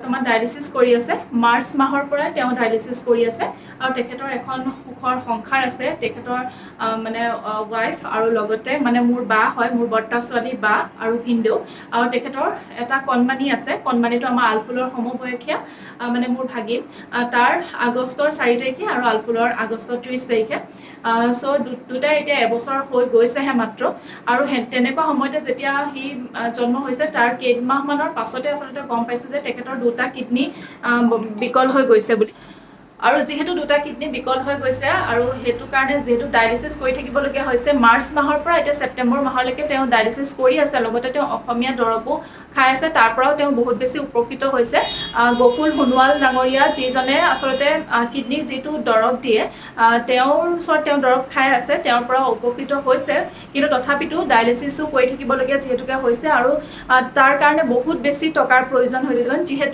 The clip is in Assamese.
বৰ্তমান ডায়ালিচিছ কৰি আছে মাৰ্চ মাহৰ পৰা তেওঁ ডায়ালিচিছ কৰি আছে আৰু তেখেতৰ এখন সুখৰ সংসাৰ আছে তেখেতৰ মানে ৱাইফ আৰু লগতে মানে মোৰ বা হয় মোৰ বৰ্তা ছোৱালী বা আৰু ভিনদেউ আৰু তেখেতৰ এটা কণমানি আছে কণমানিটো আমাৰ আলফুলৰ সমবয়সীয়া মানে মোৰ ভাগিন তাৰ আগষ্টৰ 4 তাৰিখে আৰু আলফুলৰ আগষ্টৰ 30 তাৰিখে চ' দুটাই এতিয়া এবছৰ হৈ গৈছেহে মাত্ৰ আৰু তেনেকুৱা সময়তে যেতিয়া সি জন্ম হৈছে তাৰ কেইমাহমানৰ পাছতে আচলতে গম পাইছে যে তেখেতৰ দুটা কিডনি বিকল হৈ গৈছে বুলি আৰু যেহেতু দুটা কিডনি বিকল হৈ গৈছে আৰু হেতু কাৰণে যেহেতু ডায়ালিসিস কৰি থাকিবলগীয়া হৈছে মাৰ্চ মাহৰ পৰা এতিয়া সেপ্টেম্বৰ মাহলৈকে তেওঁ ডায়ালিসিস কৰি আছে লগতে তেওঁ অসমীয়া দৰবো খাই আছে তাৰ পৰাও তেওঁ বহুত বেছি উপকৃত হৈছে গকুল হুনৱাল ডাঙৰীয়া যিজনে আচলতে কিডনি যেটো দৰব দিয়ে তেওঁৰ ওচৰত তেওঁ দৰব খাই আছে তেওঁৰ পৰা উপকৃত হৈছে কিন্তু তথাপিতো ডায়ালিসিসও কৰি থাকিবলগীয়া যেহেতুকে হৈছে আৰু তাৰ কাৰণে বহুত বেছি টকাৰ প্ৰয়োজন হৈছিল যেহেতু